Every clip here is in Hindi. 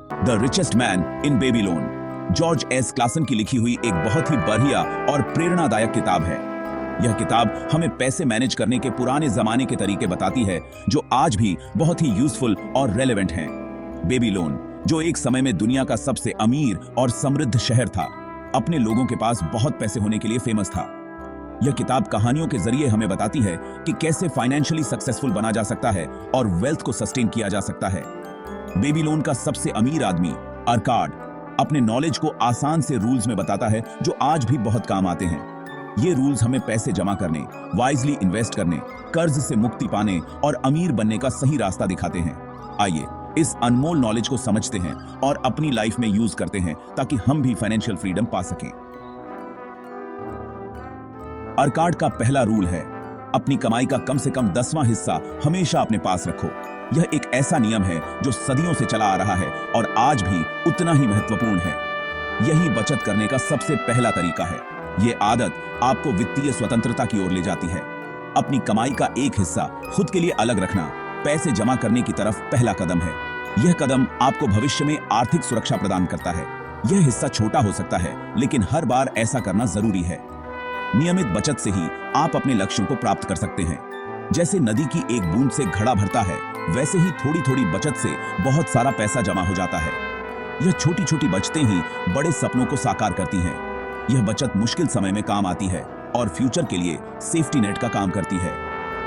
The richest man in Babylon George S Klaasen की लिखी हुई एक बहुत ही बढ़िया और प्रेरणादायक किताब है। यह किताब हमें पैसे मैनेज करने के पुराने जमाने के तरीके बताती है जो आज भी बहुत ही यूजफुल और रेलेवेंट हैं। बेबीलोन, जो एक समय में दुनिया का सबसे अमीर और समृद्ध शहर था, अपने लोगों के पास बहुत पैसे होने के लिए फेमस था। यह किताब कहानियों के जरिए हमें बताती है कि कैसे फाइनेंशियली सक्सेसफुल बना जा सकता है और वेल्थ को सस्टेन किया जा सकता है। बेबीलोन का सबसे अमीर आदमी अर्काड अपने नॉलेज को आसान से रूल्स में बताता है जो आज भी बहुत काम आते हैं। ये रूल्स हमें पैसे जमा करने, वाइजली इन्वेस्ट करने, कर्ज से मुक्ति पाने और अमीर बनने का सही रास्ता दिखाते हैं। आइए इस अनमोल नॉलेज को समझते हैं और अपनी लाइफ में यूज करते हैं ताकि हम भी फाइनेंशियल फ्रीडम पा सकें। अर्काड का पहला रूल है, अपनी कमाई का कम से कम 10वां हिस्सा हमेशा अपने पास रखो। यह एक ऐसा नियम है जो सदियों से चला आ रहा है और आज भी उतना ही महत्वपूर्ण है। यही बचत करने का सबसे पहला तरीका है। यह आदत आपको वित्तीय स्वतंत्रता की ओर ले जाती है। अपनी कमाई का एक हिस्सा खुद के लिए अलग रखना पैसे जमा करने की तरफ पहला कदम है। यह कदम आपको भविष्य में आर्थिक सुरक्षा प्रदान करता है। यह हिस्सा छोटा हो सकता है, लेकिन हर बार ऐसा करना जरूरी है। नियमित बचत से ही आप अपने लक्ष्यों को प्राप्त कर सकते हैं। जैसे नदी की एक बूंद से घड़ा भरता है, वैसे ही थोड़ी थोड़ी बचत से बहुत सारा पैसा जमा हो जाता है। यह छोटी छोटी बचतें ही बड़े सपनों को साकार करती हैं। यह बचत मुश्किल समय में काम आती है और फ्यूचर के लिए सेफ्टी नेट का काम करती है।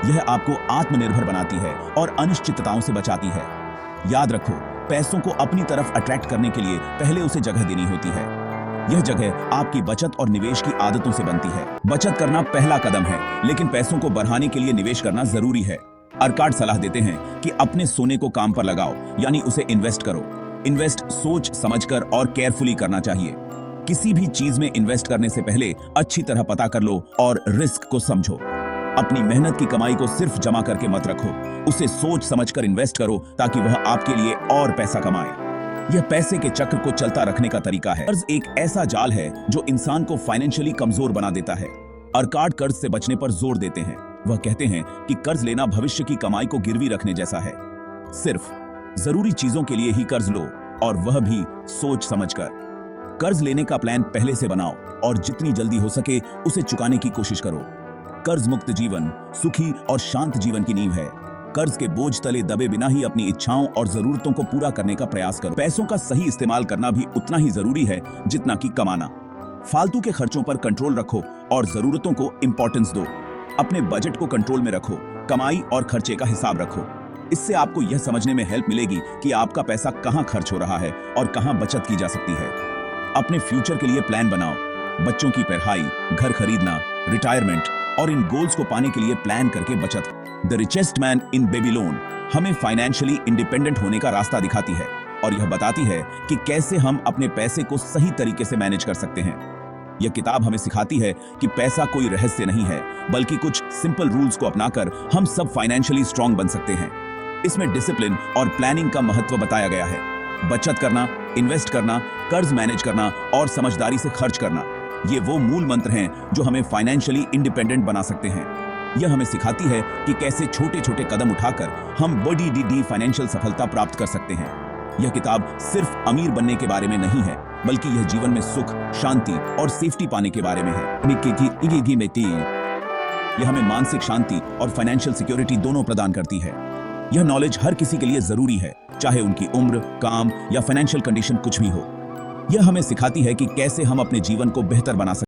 यह आपको आत्मनिर्भर बनाती है और अनिश्चितताओं से बचाती है। याद रखो, पैसों को अपनी तरफ अट्रैक्ट करने के लिए पहले उसे जगह देनी होती है। यह जगह आपकी बचत और निवेश की आदतों से बनती है। बचत करना पहला कदम है, लेकिन पैसों को बढ़ाने के लिए निवेश करना जरूरी है। अर्काड सलाह देते हैं कि अपने सोने को काम पर लगाओ, यानी उसे इन्वेस्ट करो। इन्वेस्ट सोच समझकर और केयरफुली करना चाहिए। किसी भी चीज में इन्वेस्ट करने से पहले अच्छी तरह पता कर लो और रिस्क को समझो। अपनी मेहनत की कमाई को सिर्फ जमा करके मत रखो, उसे सोच समझकर इन्वेस्ट करो ताकि वह आपके लिए और पैसा कमाए। यह पैसे के चक्र को चलता रखने का तरीका है। कर्ज एक ऐसा जाल है जो इंसान को फाइनेंशियली कमजोर बना देता है। अर्काड कर्ज से बचने पर जोर देते हैं। वह कहते हैं कि कर्ज लेना भविष्य की कमाई को गिरवी रखने जैसा है। सिर्फ जरूरी चीजों के लिए ही कर्ज लो, और वह भी सोच समझकर। कर्ज लेने का प्लान पहले से बनाओ और जितनी जल्दी हो सके उसे चुकाने की कोशिश करो। कर्ज मुक्त जीवन सुखी और शांत जीवन की नींव है। कर्ज के बोझ तले दबे बिना ही अपनी इच्छाओं और जरूरतों को पूरा करने का प्रयास करो। पैसों का सही इस्तेमाल करना भी उतना ही जरूरी है जितना कि कमाना। फालतू के खर्चों पर कंट्रोल रखो और जरूरतों को इंपॉर्टेंस दो। अपने बजट को कंट्रोल में रखो, कमाई और खर्चे का हिसाब रखो। इससे आपको यह समझने में हेल्प मिलेगी कि आपका पैसा कहां खर्च हो रहा है और कहां बचत की जा सकती है। अपने फ्यूचर के लिए प्लान बनाओ। बच्चों की पढ़ाई, घर खरीदना, रिटायरमेंट और इन गोल्स को पाने के लिए प्लान करके बचत। The richest man in Babylon हमें फाइनेंशियली इंडिपेंडेंट होने का रास्ता दिखाती है और यह बताती है कि कैसे हम अपने पैसे को सही तरीके से मैनेज कर सकते हैं। यह किताब हमें सिखाती है कि पैसा कोई रहस्य नहीं है, बल्कि कुछ सिंपल रूल्स को अपनाकर हम सब फाइनेंशियली स्ट्रांग बन सकते हैं। इसमें डिसिप्लिन और प्लानिंग का महत्व बताया गया है। बचत करना, इन्वेस्ट करना, कर्ज मैनेज करना और समझदारी से खर्च करना, ये वो मूल मंत्र हैं जो हमें फाइनेंशियली इंडिपेंडेंट बना सकते हैं। यह हमें सिखाती है कि कैसे छोटे छोटे कदम उठाकर हम बड़ी फाइनेंशियल सफलता प्राप्त कर सकते हैं। यह किताब सिर्फ अमीर बनने के बारे में नहीं है, बल्कि यह जीवन में सुख, शांति और सेफ्टी पाने के बारे में है। यह हमें मानसिक शांति और फाइनेंशियल सिक्योरिटी दोनों प्रदान करती है। यह नॉलेज हर किसी के लिए जरूरी है, चाहे उनकी उम्र, काम या फाइनेंशियल कंडीशन कुछ भी हो। यह हमें सिखाती है कि कैसे हम अपने जीवन को बेहतर बना सकते हैं।